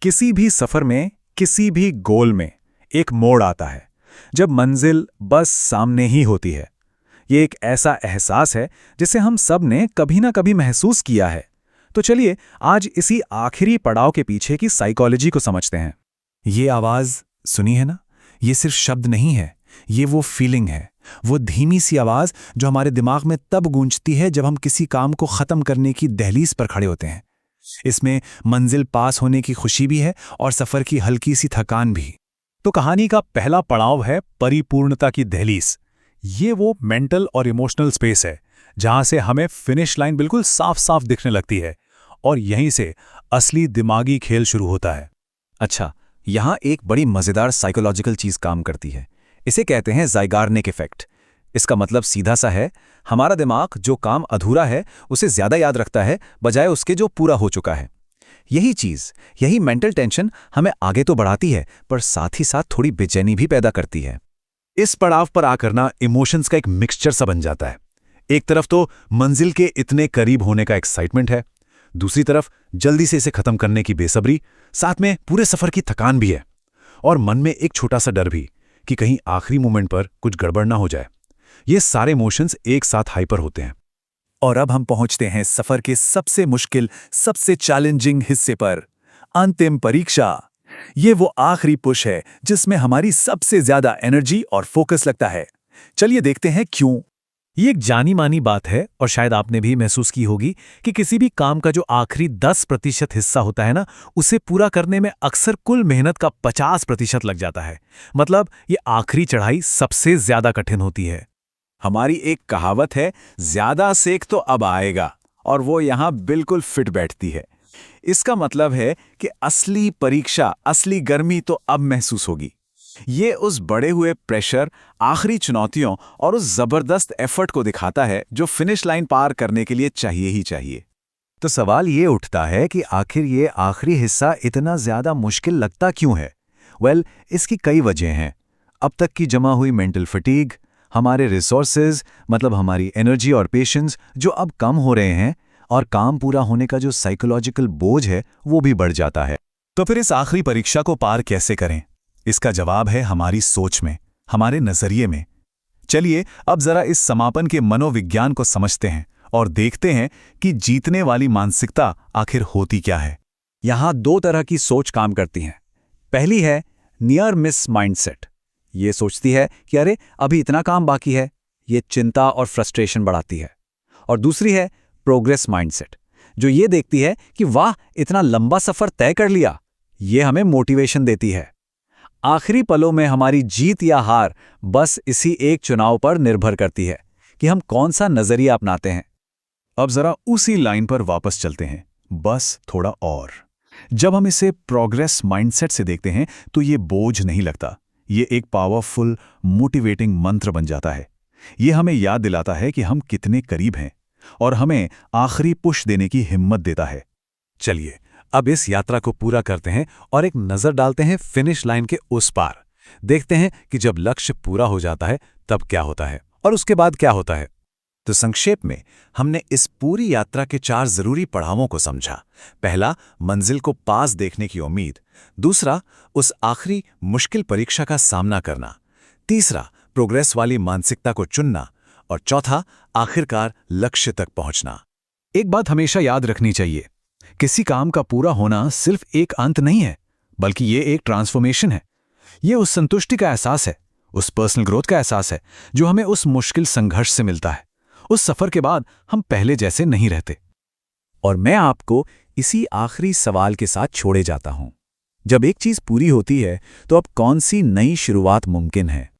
किसी भी सफर में, किसी भी गोल में एक मोड़ आता है जब मंजिल बस सामने ही होती है। ये एक ऐसा एहसास है जिसे हम सब ने कभी ना कभी महसूस किया है। तो चलिए आज इसी आखिरी पड़ाव के पीछे की साइकोलॉजी को समझते हैं। ये आवाज सुनी है ना? ये सिर्फ शब्द नहीं है, ये वो फीलिंग है, वो धीमी सी आवाज जो हमारे दिमाग में तब गूंजती है जब हम किसी काम को खत्म करने की दहलीज पर खड़े होते हैं। इसमें मंजिल पास होने की खुशी भी है और सफर की हल्की सी थकान भी। तो कहानी का पहला पड़ाव है परिपूर्णता की दहलीज। ये वो मेंटल और इमोशनल स्पेस है जहां से हमें फिनिश लाइन बिल्कुल साफ साफ दिखने लगती है और यहीं से असली दिमागी खेल शुरू होता है। अच्छा, यहाँ एक बड़ी मजेदार साइकोलॉजिकल चीज काम करती है। इसे कहते हैं ज़ाइगार्निक इफेक्ट। इसका मतलब सीधा सा है, हमारा दिमाग जो काम अधूरा है उसे ज्यादा याद रखता है बजाय उसके जो पूरा हो चुका है। यही चीज, यही मेंटल टेंशन हमें आगे तो बढ़ाती है पर साथ ही साथ थोड़ी बेचैनी भी पैदा करती है। इस पड़ाव पर आकर ना इमोशंस का एक मिक्सचर सा बन जाता है। एक तरफ तो मंजिल के इतने करीब होने का एक्साइटमेंट है, दूसरी तरफ जल्दी से इसे खत्म करने की बेसब्री, साथ में पूरे सफर की थकान भी है और मन में एक छोटा सा डर भी कि कहीं आखिरी मोमेंट पर कुछ गड़बड़ ना हो जाए। ये सारे इमोशंस एक साथ हाइपर होते हैं। और अब हम पहुंचते हैं सफर के सबसे मुश्किल, सबसे चैलेंजिंग हिस्से पर, अंतिम परीक्षा। ये वो आखिरी पुश है जिसमें हमारी सबसे ज्यादा एनर्जी और फोकस लगता है। चलिए देखते हैं क्यों। ये एक जानी मानी बात है और शायद आपने भी महसूस की होगी कि किसी भी काम का जो आखिरी 10% हिस्सा होता है ना, उसे पूरा करने में अक्सर कुल मेहनत का 50% लग जाता है। मतलब ये आखिरी चढ़ाई सबसे ज्यादा कठिन होती है। हमारी एक कहावत है, ज्यादा सेक तो अब आएगा, और वो यहां बिल्कुल फिट बैठती है। इसका मतलब है कि असली परीक्षा, असली गर्मी तो अब महसूस होगी। ये उस बढ़े हुए प्रेशर, आखिरी चुनौतियों और उस जबरदस्त एफर्ट को दिखाता है जो फिनिश लाइन पार करने के लिए चाहिए ही चाहिए। तो सवाल ये उठता है कि आखिर ये आखिरी हिस्सा इतना ज्यादा मुश्किल लगता क्यों है? इसकी कई वजह हैं। अब तक की जमा हुई मेंटल फटीग, हमारे रिसोर्सेज मतलब हमारी एनर्जी और पेशेंस जो अब कम हो रहे हैं, और काम पूरा होने का जो साइकोलॉजिकल बोझ है वो भी बढ़ जाता है। तो फिर इस आखिरी परीक्षा को पार कैसे करें? इसका जवाब है हमारी सोच में, हमारे नजरिए में। चलिए अब जरा इस समापन के मनोविज्ञान को समझते हैं और देखते हैं कि जीतने वाली मानसिकता आखिर होती क्या है। यहां दो तरह की सोच काम करती हैं। पहली है नियर मिस माइंडसेट। ये सोचती है कि अरे अभी इतना काम बाकी है। ये चिंता और फ्रस्ट्रेशन बढ़ाती है। और दूसरी है प्रोग्रेस माइंडसेट, जो ये देखती है कि वाह इतना लंबा सफर तय कर लिया। ये हमें मोटिवेशन देती है। आखिरी पलों में हमारी जीत या हार बस इसी एक चुनाव पर निर्भर करती है कि हम कौन सा नजरिया अपनाते हैं। अब जरा उसी लाइन पर वापस चलते हैं, बस थोड़ा और। जब हम इसे प्रोग्रेस माइंडसेट से देखते हैं तो ये बोझ नहीं लगता, ये एक पावरफुल मोटिवेटिंग मंत्र बन जाता है। ये हमें याद दिलाता है कि हम कितने करीब हैं और हमें आखिरी पुश देने की हिम्मत देता है। चलिए अब इस यात्रा को पूरा करते हैं और एक नजर डालते हैं फिनिश लाइन के उस पार। देखते हैं कि जब लक्ष्य पूरा हो जाता है तब क्या होता है और उसके बाद क्या होता है। तो संक्षेप में हमने इस पूरी यात्रा के 4 जरूरी पड़ावों को समझा। पहला, मंजिल को पास देखने की उम्मीद। दूसरा, उस आखिरी मुश्किल परीक्षा का सामना करना। तीसरा, प्रोग्रेस वाली मानसिकता को चुनना। और चौथा, आखिरकार लक्ष्य तक पहुंचना। एक बात हमेशा याद रखनी चाहिए, किसी काम का पूरा होना सिर्फ एक अंत नहीं है, बल्कि ये एक ट्रांसफॉर्मेशन है। ये उस संतुष्टि का एहसास है, उस पर्सनल ग्रोथ का एहसास है जो हमें उस मुश्किल संघर्ष से मिलता है। उस सफर के बाद हम पहले जैसे नहीं रहते। और मैं आपको इसी आखिरी सवाल के साथ छोड़े जाता हूं। जब एक चीज पूरी होती है तो अब कौन सी नई शुरुआत मुमकिन है?